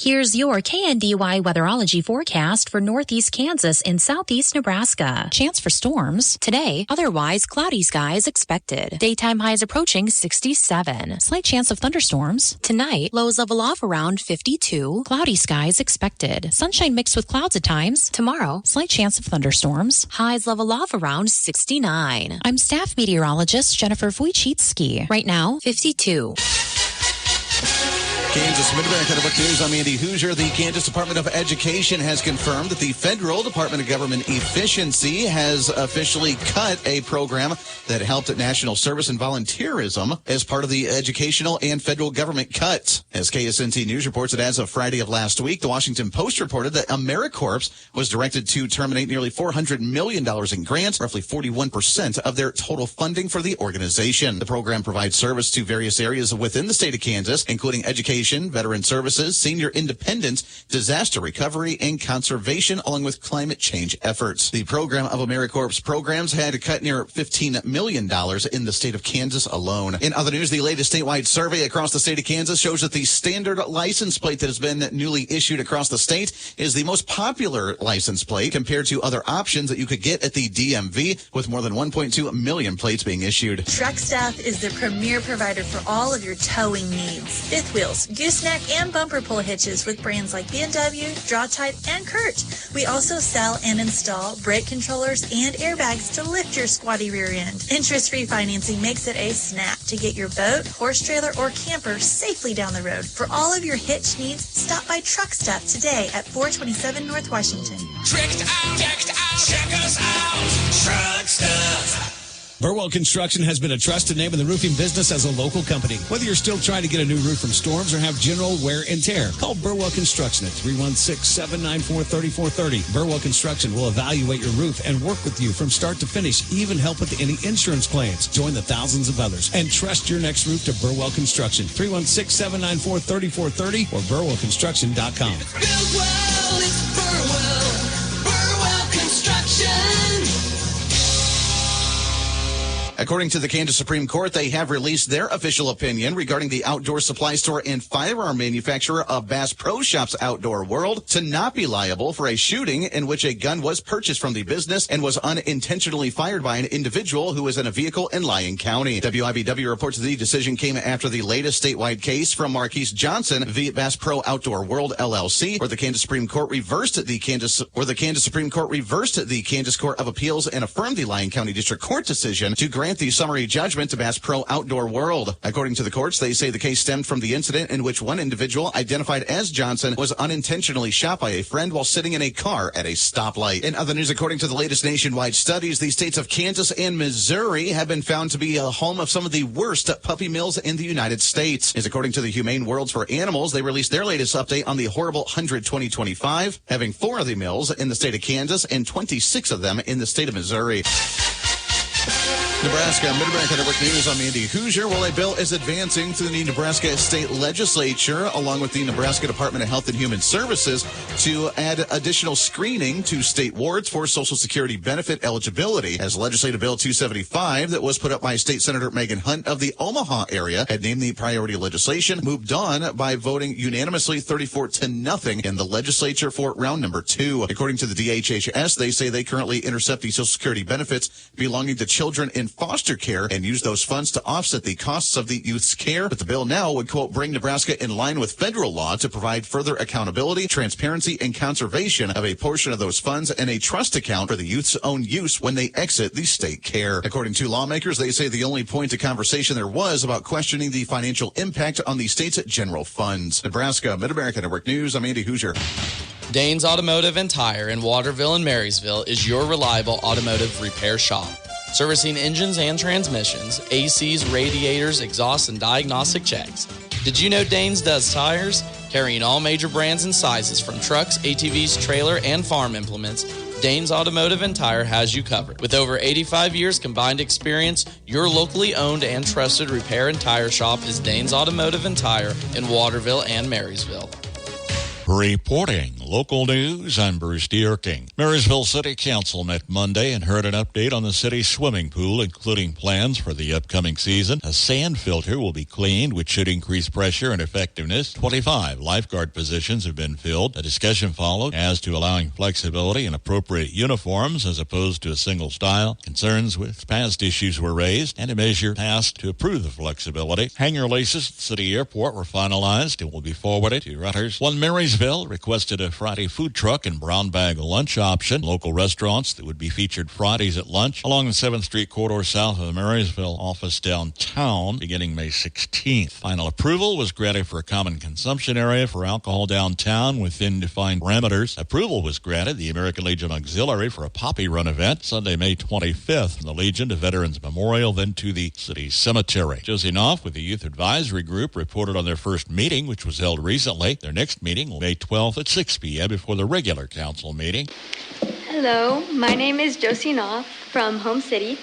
Here's your KNDY weatherology forecast for northeast Kansas and southeast Nebraska. Chance for storms. Today, otherwise cloudy skies expected. Daytime highs approaching 67. Slight chance of thunderstorms. Tonight, lows level off around 52. Cloudy skies expected. Sunshine mixed with clouds at times. Tomorrow, slight chance of thunderstorms. Highs level off around 69. I'm staff meteorologist Jennifer Wojcicki. Right now, 52. Kansas Mid-America Network News. I'm Andy Hoosier. The Kansas Department of Education has confirmed that the Federal Department of Government Efficiency has officially cut a program that helped National Service and Volunteerism as part of the educational and federal government cuts. As KSNT News reports that as of Friday of last week, the Washington Post reported that AmeriCorps was directed to terminate nearly $400 million in grants, roughly 41% of their total funding for the organization. The program provides service to various areas within the state of Kansas, including education, veteran services, senior independence, disaster recovery, and conservation, along with climate change efforts. The program of AmeriCorps programs had cut near $15 million in the state of Kansas alone. In other news, the latest statewide survey across the state of Kansas shows that the standard license plate that has been newly issued across the state is the most popular license plate compared to other options that you could get at the DMV, with more than 1.2 million plates being issued. Truck Stop is the premier provider for all of your towing needs. Fifth wheels, gooseneck, and bumper pull hitches with brands like BMW, Draw-Type, and Kurt. We also sell and install brake controllers and airbags to lift your squatty rear end. Interest-free financing makes it a snap to get your boat, horse trailer, or camper safely down the road. For all of your hitch needs, stop by Truck Stop today at 427 North Washington. Tricked out, check us out, Truck Stop. Burwell Construction has been a trusted name in the roofing business as a local company. Whether you're still trying to get a new roof from storms or have general wear and tear, call Burwell Construction at 316-794-3430. Burwell Construction will evaluate your roof and work with you from start to finish, even help with any insurance claims. Join the thousands of others and trust your next roof to Burwell Construction. 316-794-3430 or burwellconstruction.com. It's Burwell, it's Burwell, Burwell Construction. According to the Kansas Supreme Court, they have released their official opinion regarding the outdoor supply store and firearm manufacturer of Bass Pro Shops Outdoor World to not be liable for a shooting in which a gun was purchased from the business and was unintentionally fired by an individual who was in a vehicle in Lyon County. WIBW reports the decision came after the latest statewide case from Marquise Johnson v. Bass Pro Outdoor World LLC, where the Kansas Supreme Court reversed the Kansas Court of Appeals and affirmed the Lyon County District Court decision to grant the summary judgment to Bass Pro Outdoor World. According to the courts, they say the case stemmed from the incident in which one individual, identified as Johnson, was unintentionally shot by a friend while sitting in a car at a stoplight. In other news, according to the latest nationwide studies, the states of Kansas and Missouri have been found to be a home of some of the worst puppy mills in the United States. As according to the Humane Worlds for Animals, they released their latest update on the horrible 100 2025, having 4 of the mills in the state of Kansas and 26 of them in the state of Missouri. Nebraska Mid-America Network News. I'm Andy Hoosier. Well, a bill is advancing through the Nebraska State Legislature, along with the Nebraska Department of Health and Human Services, to add additional screening to state wards for Social Security benefit eligibility. As Legislative Bill 275 that was put up by State Senator Megan Hunt of the Omaha area had named the priority legislation, moved on by voting unanimously 34-0 in the legislature for round number 2. According to the DHHS, they say they currently intercept the Social Security benefits belonging to children in foster care and use those funds to offset the costs of the youth's care. But the bill now would, quote, bring Nebraska in line with federal law to provide further accountability, transparency, and conservation of a portion of those funds and a trust account for the youth's own use when they exit the state care. According to lawmakers, they say the only point of conversation there was about questioning the financial impact on the state's general funds. Nebraska Mid-America Network News, I'm Andy Hoosier. Danes Automotive and Tire in Waterville and Marysville is your reliable automotive repair shop. Servicing engines and transmissions, ACs, radiators, exhausts, and diagnostic checks. Did you know Danes does tires? Carrying all major brands and sizes from trucks, ATVs, trailer, and farm implements, Danes Automotive and Tire has you covered. With over 85 years combined experience, your locally owned and trusted repair and tire shop is Danes Automotive and Tire in Waterville and Marysville. Reporting Local news, I'm Bruce Dierking. Marysville City Council met Monday and heard an update on the city's swimming pool, including plans for the upcoming season. A sand filter will be cleaned, which should increase pressure and effectiveness. 25 lifeguard positions have been filled. A discussion followed as to allowing flexibility and appropriate uniforms as opposed to a single style. Concerns with past issues were raised, and a measure passed to approve the flexibility. Hangar laces at the city airport were finalized and will be forwarded to Rutters. One Marysville requested a Friday food truck and brown bag lunch option. Local restaurants that would be featured Fridays at lunch along the 7th Street corridor south of the Marysville office downtown beginning May 16th. Final approval was granted for a common consumption area for alcohol downtown within defined parameters. Approval was granted the American Legion Auxiliary for a Poppy Run event Sunday, May 25th from the Legion to Veterans Memorial, then to the city cemetery. Josie Knopf with the Youth Advisory Group reported on their first meeting, which was held recently. Their next meeting will be May 12th at 6 p.m. before the regular council meeting. Hello, my name is Josie Knopf from Home City.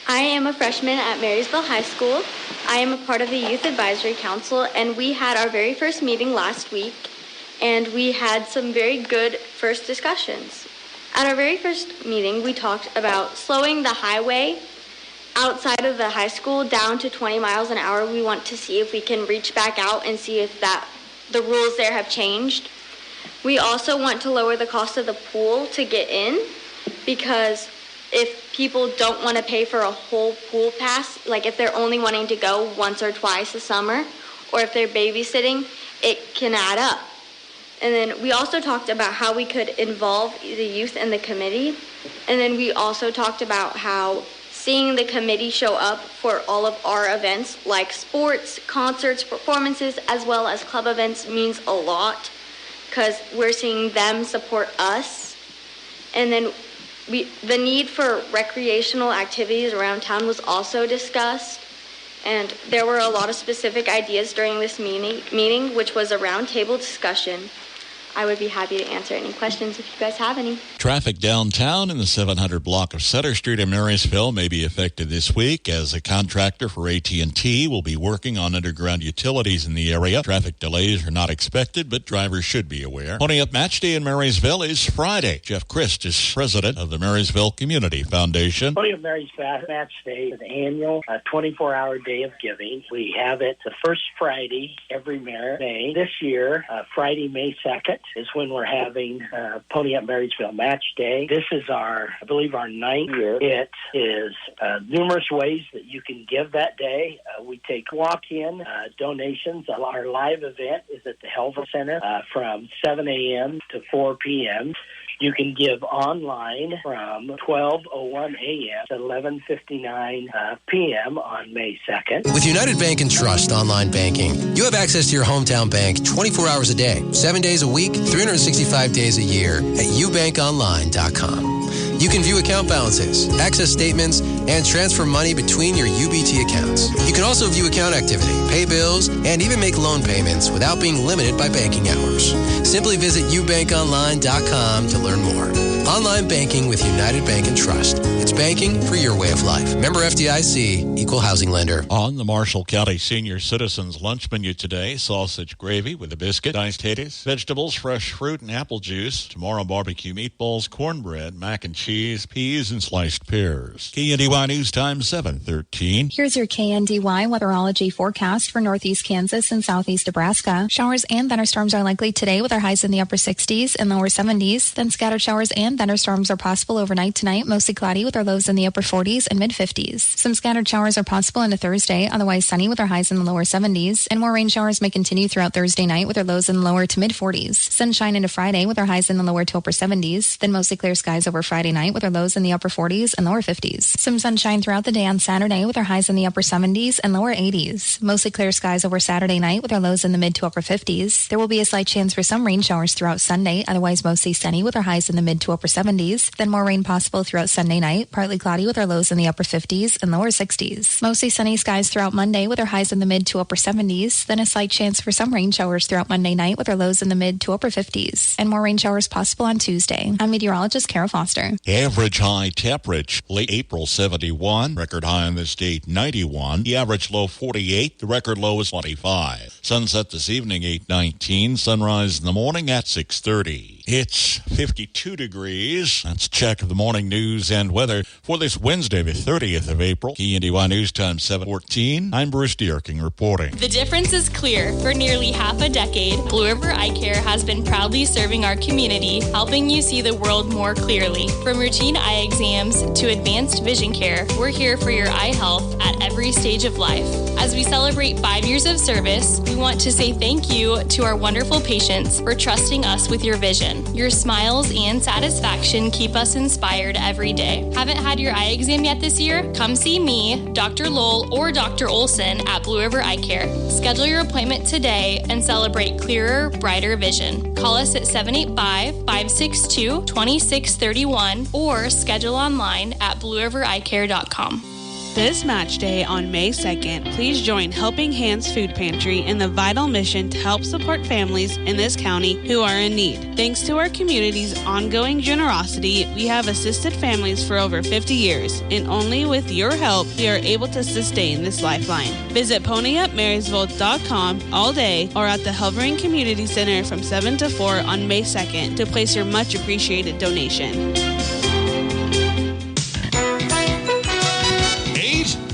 I am a freshman at Marysville High School. I am a part of the Youth Advisory Council, and we had our very first meeting last week, and we had some very good first discussions. At our very first meeting, we talked about slowing the highway outside of the high school down to 20 miles an hour. We want to see if we can reach back out and see if the rules there have changed. We also want to lower the cost of the pool to get in, because if people don't want to pay for a whole pool pass, like if they're only wanting to go once or twice a summer, or if they're babysitting, it can add up. And then we also talked about how we could involve the youth in the committee. And then we also talked about how seeing the committee show up for all of our events, like sports, concerts, performances, as well as club events, means a lot, because we're seeing them support us. And then the need for recreational activities around town was also discussed. And there were a lot of specific ideas during this meeting, which was a roundtable discussion. I would be happy to answer any questions if you guys have any. Traffic downtown in the 700 block of Sutter Street in Marysville may be affected this week as a contractor for AT&T will be working on underground utilities in the area. Traffic delays are not expected, but drivers should be aware. Pony Up Match Day in Marysville is Friday. Jeff Christ is president of the Marysville Community Foundation. Pony Up Marysville Match Day is an annual 24-hour day of giving. We have it the first Friday every May. This year, Friday, May 2nd, is when we're having Pony Up Marysville Match Day. This is I believe our 9th year. It is numerous ways that you can give that day. We take walk-in donations. Our live event is at the Helva Center from 7 a.m. to 4 p.m. You can give online from 12:01 a.m. to 11:59 p.m. on May 2nd. With United Bank and Trust online banking, you have access to your hometown bank 24 hours a day, 7 days a week, 365 days a year at ubankonline.com. You can view account balances, access statements, and transfer money between your UBT accounts. You can also view account activity, pay bills, and even make loan payments without being limited by banking hours. Simply visit ubankonline.com to learn more. Online banking with United Bank and Trust. It's banking for your way of life. Member FDIC, Equal Housing Lender. On the Marshall County Senior Citizens lunch menu today, sausage gravy with a biscuit, diced potatoes, vegetables, fresh fruit, and apple juice. Tomorrow, barbecue meatballs, cornbread, mac and cheese, peas, and sliced pears. KNDY News Time 7:13. Here's your KNDY weatherology forecast for northeast Kansas and southeast Nebraska. Showers and thunderstorms are likely today with our highs in the upper 60s and lower 70s. Then scattered showers and thunderstorms are possible overnight tonight, mostly cloudy with our lows in the upper 40s and mid-50s. Some scattered showers are possible into Thursday, otherwise sunny with our highs in the lower 70s. And more rain showers may continue throughout Thursday night with our lows in the lower to mid-40s. Sunshine into Friday with our highs in the lower to upper 70s. Then mostly clear skies over Friday night with our lows in the upper 40s and lower 50s. Some sunshine throughout the day on Saturday with our highs in the upper 70s and lower 80s. Mostly clear skies over Saturday night with our lows in the mid to upper 50s. There will be a slight chance for some rain showers throughout Sunday, otherwise mostly sunny with our highs in the mid to upper 70s. Then more rain possible throughout Sunday night, partly cloudy with our lows in the upper 50s and lower 60s. Mostly sunny skies throughout Monday with our highs in the mid to upper 70s. Then a slight chance for some rain showers throughout Monday night with our lows in the mid to upper 50s. And more rain showers possible on Tuesday. I'm meteorologist Kara Foster. Average high temperature, late April 71. Record high on this date 91. The average low 48. The record low is 25. Sunset this evening 8:19. Sunrise in the morning at 6:30. City. It's 52 degrees. Let's check the morning news and weather for this Wednesday, the 30th of April. KNDY News Time 7:14. I'm Bruce Dierking reporting. The difference is clear. For nearly half a decade, Blue River Eye Care has been proudly serving our community, helping you see the world more clearly. From routine eye exams to advanced vision care, we're here for your eye health at every stage of life. As we celebrate 5 years of service, we want to say thank you to our wonderful patients for trusting us with your vision. Your smiles and satisfaction keep us inspired every day. Haven't had your eye exam yet this year? Come see me, Dr. Lowell, or Dr. Olson at Blue River Eye Care. Schedule your appointment today and celebrate clearer, brighter vision. Call us at 785-562-2631 or schedule online at bluerivereyecare.com. This match day on May 2nd, please join Helping Hands Food Pantry in the vital mission to help support families in this county who are in need. Thanks to our community's ongoing generosity, we have assisted families for over 50 years, and only with your help, we are able to sustain this lifeline. Visit ponyupmarysville.com all day or at the Helvering Community Center from 7 to 4 on May 2nd to place your much appreciated donation.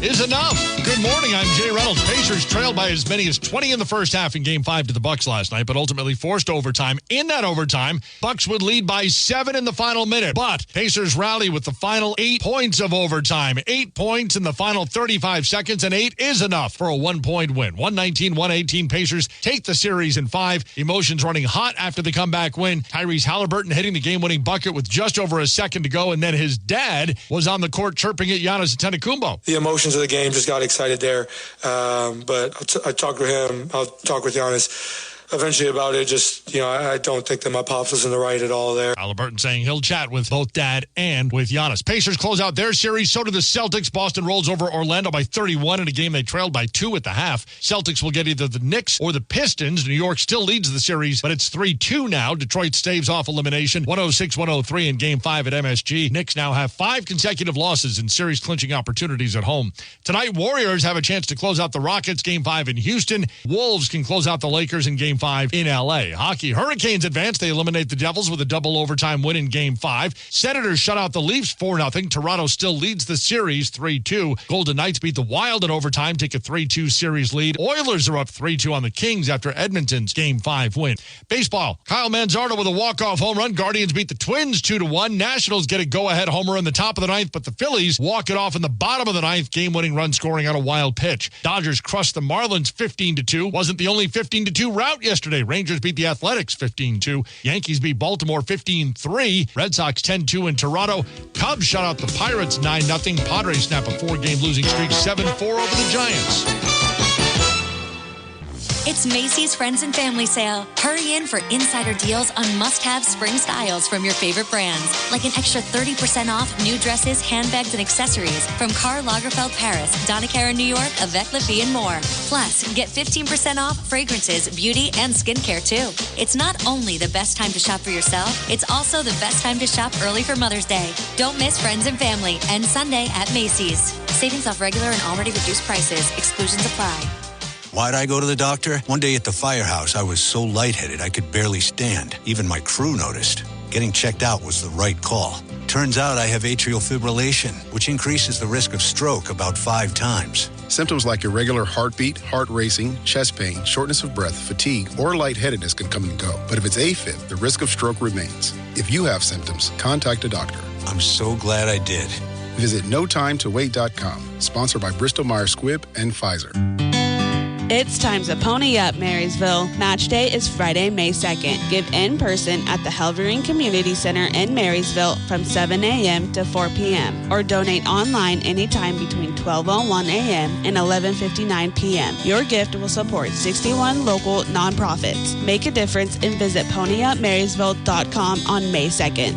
Is enough. Good morning, I'm Jay Reynolds. Pacers trailed by as many as 20 in the first half in Game 5 to the Bucks last night, but ultimately forced overtime. In that overtime, Bucks would lead by 7 in the final minute, but Pacers rally with the final 8 points of overtime. 8 points in the final 35 seconds, and 8 is enough for a 1-point win. 119-118 Pacers take the series in 5. Emotions running hot after the comeback win. Tyrese Halliburton hitting the game-winning bucket with just over a second to go, and then his dad was on the court chirping at Giannis Antetokounmpo. The emotions of the game just got excited there. But I talked with him. I'll talk with Giannis eventually about it. Just, I don't think that my pops was in the right at all there. Halliburton saying he'll chat with both dad and with Giannis. Pacers close out their series. So do the Celtics. Boston rolls over Orlando by 31 in a game they trailed by 2 at the half. Celtics will get either the Knicks or the Pistons. New York still leads the series, but it's 3-2 now. Detroit staves off elimination 106-103 in Game 5 at MSG. Knicks now have 5 consecutive losses and series clinching opportunities at home. Tonight, Warriors have a chance to close out the Rockets. Game 5 in Houston. Wolves can close out the Lakers in Game 5 in L.A. Hockey, Hurricanes advance. They eliminate the Devils with a double overtime win in Game 5. Senators shut out the Leafs 4-0. Toronto still leads the series 3-2. Golden Knights beat the Wild in overtime, take a 3-2 series lead. Oilers are up 3-2 on the Kings after Edmonton's Game 5 win. Baseball, Kyle Manzardo with a walk-off home run. Guardians beat the Twins 2-1. Nationals get a go-ahead homer in the top of the ninth, but the Phillies walk it off in the bottom of the ninth. Game-winning run scoring on a wild pitch. Dodgers crushed the Marlins 15-2. Wasn't the only 15-2 rout yesterday. Rangers beat the Athletics 15-2. Yankees beat Baltimore 15-3. Red Sox 10-2 in Toronto. Cubs shut out the Pirates 9-0. Padres snap a 4-game losing streak 7-4 over the Giants. It's Macy's Friends and Family Sale. Hurry in for insider deals on must-have spring styles from your favorite brands, like an extra 30% off new dresses, handbags, and accessories from Karl Lagerfeld Paris, Donna Karan New York, Avec La Fille, and more. Plus, get 15% off fragrances, beauty, and skincare, too. It's not only the best time to shop for yourself, it's also the best time to shop early for Mother's Day. Don't miss Friends and Family and Sunday at Macy's. Savings off regular and already reduced prices. Exclusions apply. Why'd I go to the doctor? One day at the firehouse, I was so lightheaded I could barely stand. Even my crew noticed. Getting checked out was the right call. Turns out I have atrial fibrillation, which increases the risk of stroke about 5 times. Symptoms like irregular heartbeat, heart racing, chest pain, shortness of breath, fatigue, or lightheadedness can come and go. But if it's AFib, the risk of stroke remains. If you have symptoms, contact a doctor. I'm so glad I did. Visit NoTimeToWait.com. Sponsored by Bristol-Myers Squibb and Pfizer. It's time to pony up, Marysville. Match day is Friday, May 2nd. Give in person at the Helvering Community Center in Marysville from 7 a.m. to 4 p.m. or donate online anytime between 12:01 a.m. and 11:59 p.m. Your gift will support 61 local nonprofits. Make a difference and visit ponyupmarysville.com on May 2nd.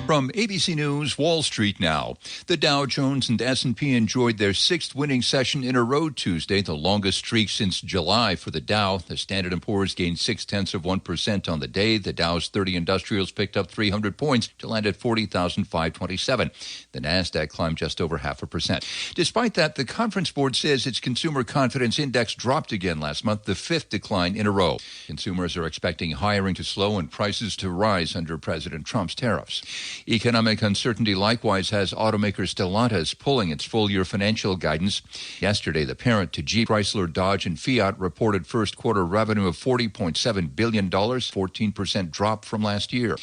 From ABC News, Wall Street now. The Dow Jones and S&P enjoyed their sixth winning session in a row Tuesday, the longest streak since July for the Dow. The Standard & Poor's gained 0.6% on the day. The Dow's 30 industrials picked up 300 points to land at 40,527. The Nasdaq climbed just over 0.5%. Despite that, the Conference Board says its consumer confidence index dropped again last month, the fifth decline in a row. Consumers are expecting hiring to slow and prices to rise under President Trump's tariffs. Economic uncertainty likewise has automaker Stellantis pulling its full-year financial guidance. Yesterday, the parent to Jeep, Chrysler, Dodge, and Fiat reported first-quarter revenue of $40.7 billion, 14% drop from last year.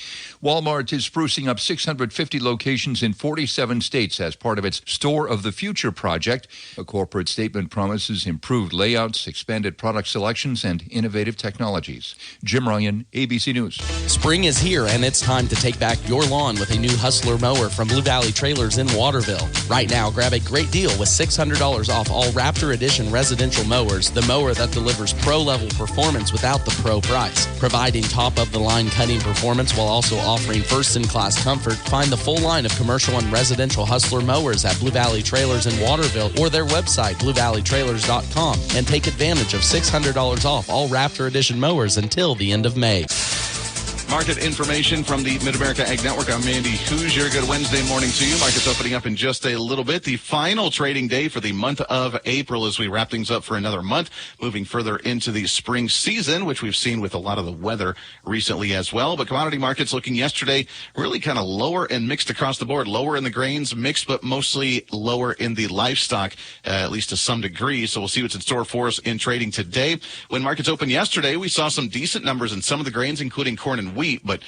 Walmart is sprucing up 650 locations in 47 states as part of its Store of the Future project. A corporate statement promises improved layouts, expanded product selections, and innovative technologies. Jim Ryan, ABC News. Spring is here, and it's time to take back your lawn with a new Hustler mower from Blue Valley Trailers in Waterville. Right now, grab a great deal with $600 off all Raptor Edition residential mowers, the mower that delivers pro-level performance without the pro price. Providing top-of-the-line cutting performance while also offering first-in-class comfort, find the full line of commercial and residential Hustler mowers at Blue Valley Trailers in Waterville or their website, bluevalleytrailers.com, and take advantage of $600 off all Raptor Edition mowers until the end of May. Market information from the Mid-America Ag Network. I'm Andy Hoosier. Good Wednesday morning to you. Markets opening up in just a little bit. The final trading day for the month of April as we wrap things up for another month, moving further into the spring season, which we've seen with a lot of the weather recently as well. But commodity markets looking yesterday really kind of lower and mixed across the board. Lower in the grains, mixed, but mostly lower in the livestock, at least to some degree. So we'll see what's in store for us in trading today. When markets opened yesterday, we saw some decent numbers in some of the grains, including corn and wheat, but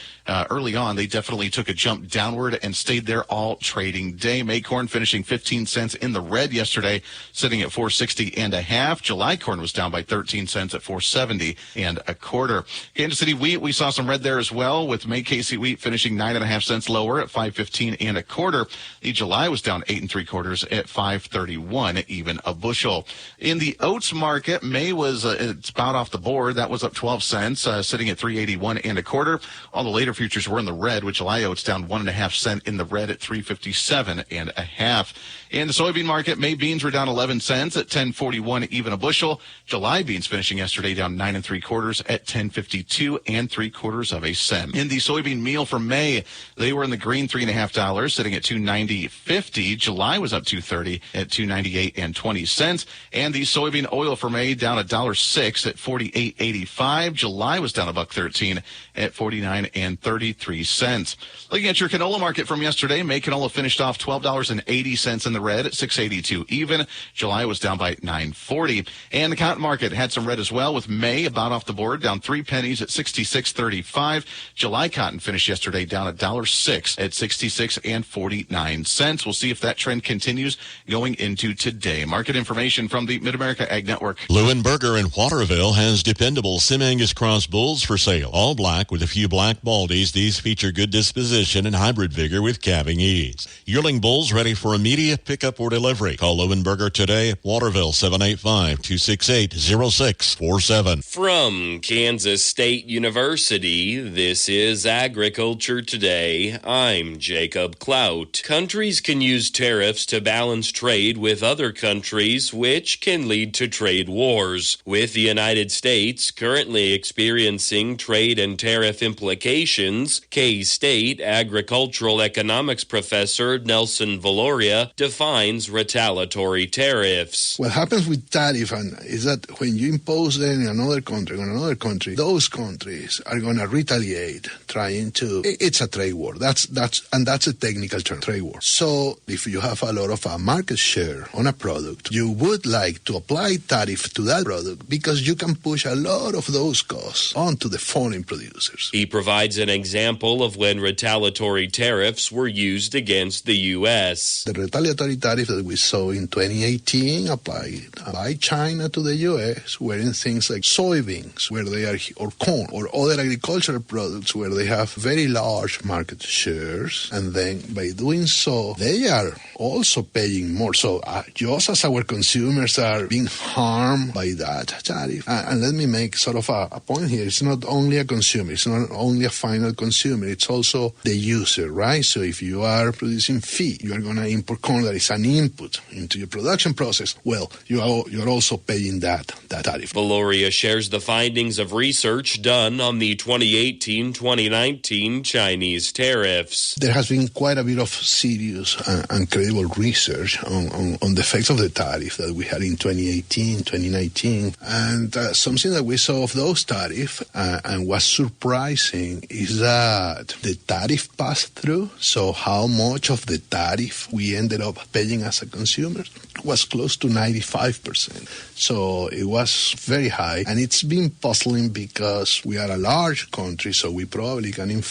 early on, they definitely took a jump downward and stayed there all trading day. May corn finishing 15 cents in the red yesterday, sitting at 460 and a half. July corn was down by 13 cents at 470 and a quarter. Kansas City wheat, we saw some red there as well, with May KC wheat finishing 9.5 cents lower at 515 and a quarter. The July was down 8 3/4 at 531 even a bushel. In the oats market, May was it's about off the board. That was up 12 cents, sitting at 381 and a quarter. All the later futures were in the red, with July oats down 1.5 cents in the red at 357 and a half. In the soybean market, May beans were down 11 cents at 1041 even a bushel. July beans finishing yesterday down 9 3/4 at 1052 and 3/4 cents. In the soybean meal for May, they were in the green $3.50, sitting at $2.90.50. July was up $2.30 at $2.98 and 20 cents. And the soybean oil for May down $1.06 at $48.85. July was down $1.13 at $49 and 33 cents. Looking at your canola market from yesterday, May canola finished off $12.80 in the red at $6.82 even. July was down by $9.40. And the cotton market had some red as well, with May about off the board, down 3 pennies at $66.35. July cotton finished yesterday down $1.06 at $66 and 49 cents. We'll see if that trend continues going into today. Market information from the Mid-America Ag Network. Lewinberger in Waterville has dependable Sim-Angus cross bulls for sale. All black with a few black baldies. These feature good disposition and hybrid vigor with calving ease. Yearling bulls ready for immediate pickup or delivery. Call Lewinberger today at Waterville, 785-268-0647. From Kansas State University, this is Agriculture Today. I'm Jacob Clout. Countries can use tariffs to balance trade with other countries, which can lead to trade wars. With the United States currently experiencing trade and tariff implications, K-State agricultural economics professor Nelson Valoria defines retaliatory tariffs. What happens with tariff is that when you impose them in another country, those countries are going to retaliate, trying to. It's a trade war. That's a technical term, trade war. So if you have a lot of market share on a product, you would like to apply tariff to that product because you can push a lot of those costs onto the foreign producers. He provides an example of when retaliatory tariffs were used against the U.S. The retaliatory tariff that we saw in 2018 applied by China to the U.S. were in things like soybeans, where they are, or corn, or other agricultural products where they have very large market shares, and then by doing so, they are also paying more. So just as our consumers are being harmed by that tariff, and let me make sort of a point here, it's not only a consumer, it's not not only a final consumer, it's also the user, right? So if you are producing feed, you are going to import corn that is an input into your production process. Well, you're also paying that tariff. Valoria shares the findings of research done on the 2018-2019 Chinese tariffs. There has been quite a bit of serious and credible research on the effects of the tariff that we had in 2018, 2019. And something that we saw of those tariffs and was surprising is that the tariff pass-through, so how much of the tariff we ended up paying as a consumer, was close to 95%. So it was very high, and it's been puzzling because we are a large country, so we probably can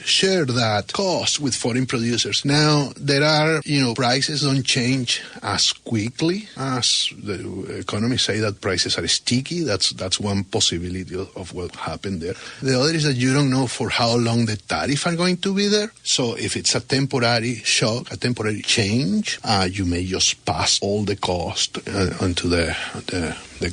share that cost with foreign producers. Now, there are, prices don't change as quickly as the economists say that prices are sticky. That's one possibility of what happened there. The other is that you don't know for how long the tariffs are going to be there. So if it's a temporary shock, a temporary change, you may just pass all the cost onto the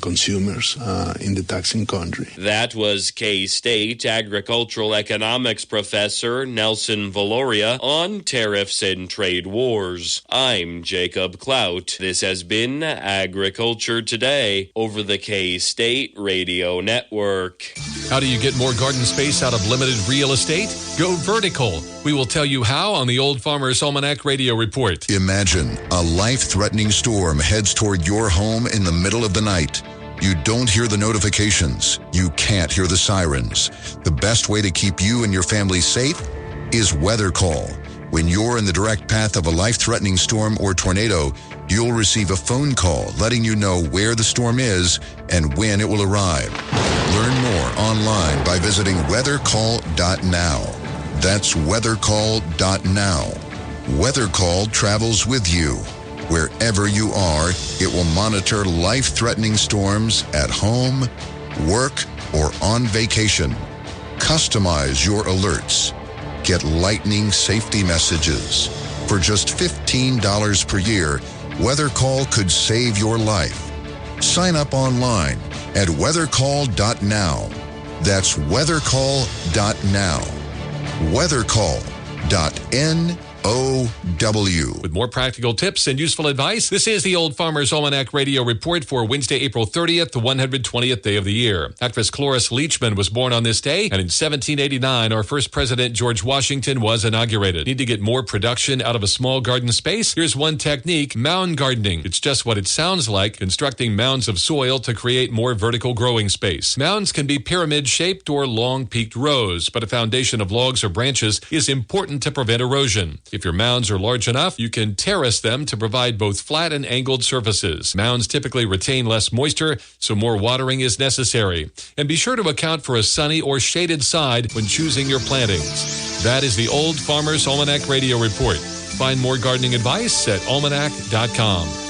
consumers in the taxing country. That was K-State agricultural economics professor Nelson Valoria on tariffs and trade wars. I'm Jacob Clout. This has been Agriculture Today over the K-State Radio Network. How do you get more garden space out of limited real estate? Go vertical. We will tell you how on the Old Farmer's Almanac Radio Report. Imagine a life-threatening storm heads toward your home in the middle of the night. You don't hear the notifications. You can't hear the sirens. The best way to keep you and your family safe is Weather Call. When you're in the direct path of a life-threatening storm or tornado, you'll receive a phone call letting you know where the storm is and when it will arrive. Learn more online by visiting weathercall.now. That's weathercall.now. Weather Call travels with you. Wherever you are, it will monitor life-threatening storms at home, work, or on vacation. Customize your alerts. Get lightning safety messages. For just $15 per year, Weather Call could save your life. Sign up online at weathercall.now. That's weathercall.now. Weathercall.now. With more practical tips and useful advice, this is the Old Farmer's Almanac Radio Report for Wednesday, April 30th, the 120th day of the year. Actress Cloris Leachman was born on this day, and in 1789, our first president, George Washington, was inaugurated. Need to get more production out of a small garden space? Here's one technique, mound gardening. It's just what it sounds like, constructing mounds of soil to create more vertical growing space. Mounds can be pyramid-shaped or long-peaked rows, but a foundation of logs or branches is important to prevent erosion. If your mounds are large enough, you can terrace them to provide both flat and angled surfaces. Mounds typically retain less moisture, so more watering is necessary. And be sure to account for a sunny or shaded side when choosing your plantings. That is the Old Farmer's Almanac Radio Report. Find more gardening advice at almanac.com.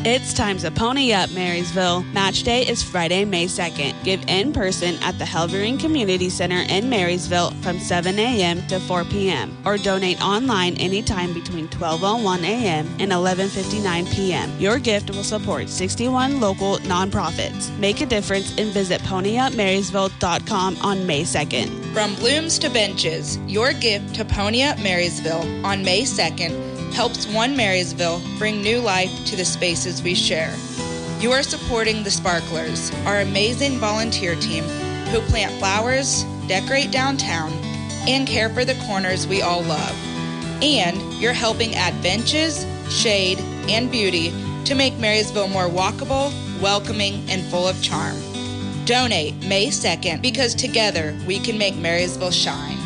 It's time to pony up, Marysville. Match day is Friday, May 2nd. Give in person at the Helvering Community Center in Marysville from 7 a.m. to 4 p.m. or donate online anytime between 12:01 a.m. and 11:59 p.m. Your gift will support 61 local nonprofits. Make a difference and visit ponyupmarysville.com on May 2nd. From blooms to benches, your gift to Pony Up Marysville on May 2nd helps One Marysville bring new life to the spaces we share. You are supporting the Sparklers, our amazing volunteer team who plant flowers, decorate downtown, and care for the corners we all love. And you're helping add benches, shade, and beauty to make Marysville more walkable, welcoming, and full of charm. Donate May 2nd because together we can make Marysville shine.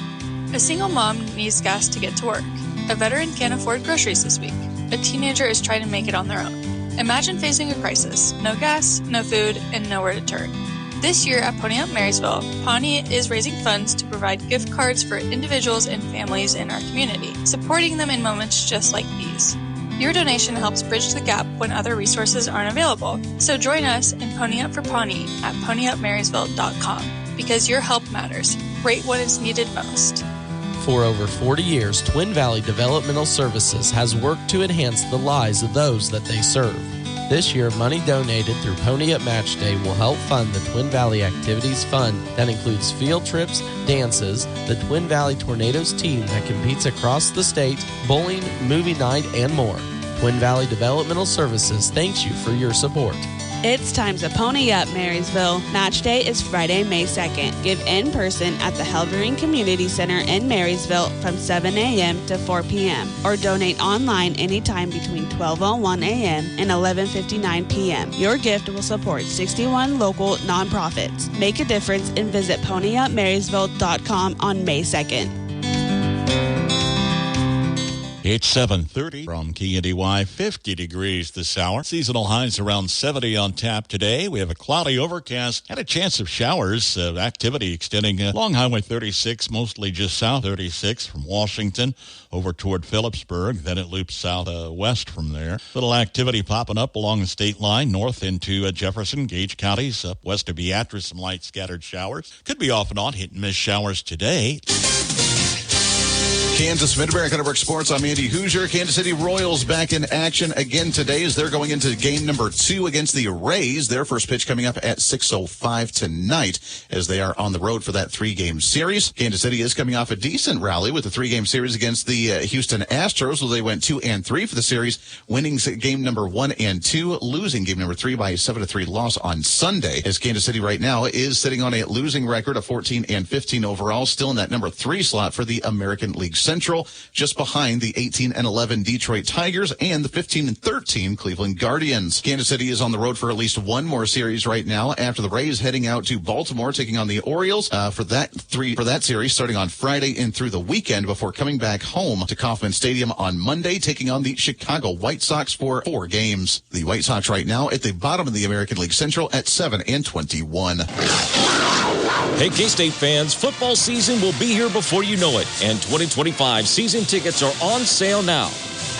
A single mom needs gas to get to work. A veteran can't afford groceries this week. A teenager is trying to make it on their own. Imagine facing a crisis. No gas, no food, and nowhere to turn. This year at Pony Up Marysville, Pawnee is raising funds to provide gift cards for individuals and families in our community, supporting them in moments just like these. Your donation helps bridge the gap when other resources aren't available. So join us in Pony Up for Pawnee at ponyupmarysville.com because your help matters, right when it's needed most. For over 40 years, Twin Valley Developmental Services has worked to enhance the lives of those that they serve. This year, money donated through Pony Up Match Day will help fund the Twin Valley Activities Fund that includes field trips, dances, the Twin Valley Tornadoes team that competes across the state, bowling, movie night, and more. Twin Valley Developmental Services thanks you for your support. It's time to pony up, Marysville. Match Day is Friday, May 2nd. Give in person at the Helvering Community Center in Marysville from 7 a.m. to 4 p.m. or donate online anytime between 12:01 a.m. and 11:59 p.m. Your gift will support 61 local nonprofits. Make a difference and visit ponyupmarysville.com on May 2nd. It's 7:30 from KNDY, 50 degrees this hour. Seasonal highs around 70 on tap today. We have a cloudy overcast and a chance of showers. Activity extending along Highway 36, mostly just south 36 from Washington over toward Phillipsburg. Then it loops southwest from there. Little activity popping up along the state line north into Jefferson, Gage counties. Up west of Beatrice, some light scattered showers. Could be off and on hit and miss showers today. Kansas Mid-America Network Sports. I'm Andy Hoosier. Kansas City Royals back in action again today as they're going into game number 2 against the Rays. Their first pitch coming up at 6:05 tonight as they are on the road for that 3-game series. Kansas City is coming off a decent rally with the 3-game series against the Houston Astros, where they went 2-3 for the series, winning game number 1 and 2, losing game number 3 by a 7-3 loss on Sunday. As Kansas City right now is sitting on a losing record of 14-15 overall, still in that number 3 slot for the American League Central, just behind the 18-11 Detroit Tigers and the 15-13 Cleveland Guardians. Kansas City is on the road for at least one more series right now after the Rays heading out to Baltimore, taking on the Orioles for that series starting on Friday and through the weekend before coming back home to Kauffman Stadium on Monday, taking on the Chicago White Sox for 4 games. The White Sox right now at the bottom of the American League Central at 7-21. Hey, K-State fans, football season will be here before you know it, and 2025 season tickets are on sale now.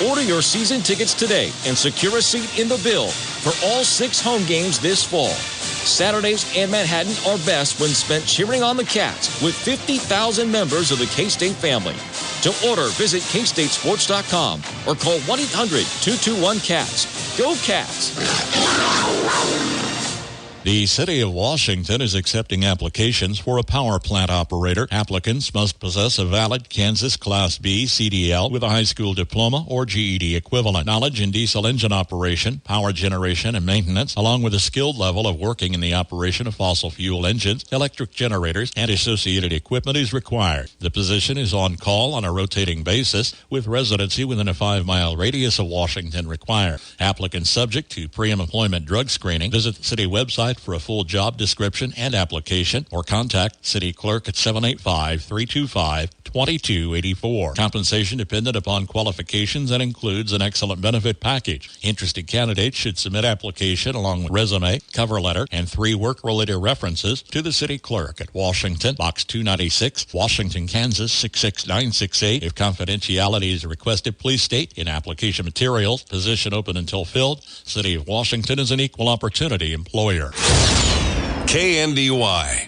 Order your season tickets today and secure a seat in the bill for all 6 home games this fall. Saturdays in Manhattan are best when spent cheering on the Cats with 50,000 members of the K-State family. To order, visit kstatesports.com or call 1-800-221-CATS. Go Cats! The City of Washington is accepting applications for a power plant operator. Applicants must possess a valid Kansas Class B CDL with a high school diploma or GED equivalent, knowledge in diesel engine operation, power generation, and maintenance, along with a skilled level of working in the operation of fossil fuel engines, electric generators, and associated equipment is required. The position is on call on a rotating basis with residency within a 5-mile radius of Washington required. Applicants subject to pre-employment drug screening. Visit the city website for a full job description and application, or contact City Clerk at 785-325-2284. Compensation dependent upon qualifications and includes an excellent benefit package. Interested candidates should submit application along with resume, cover letter, and 3 work-related references to the City Clerk at Washington, Box 296, Washington, Kansas 66968. If confidentiality is requested, please state in application materials, position open until filled. City of Washington is an equal opportunity employer. KNDY.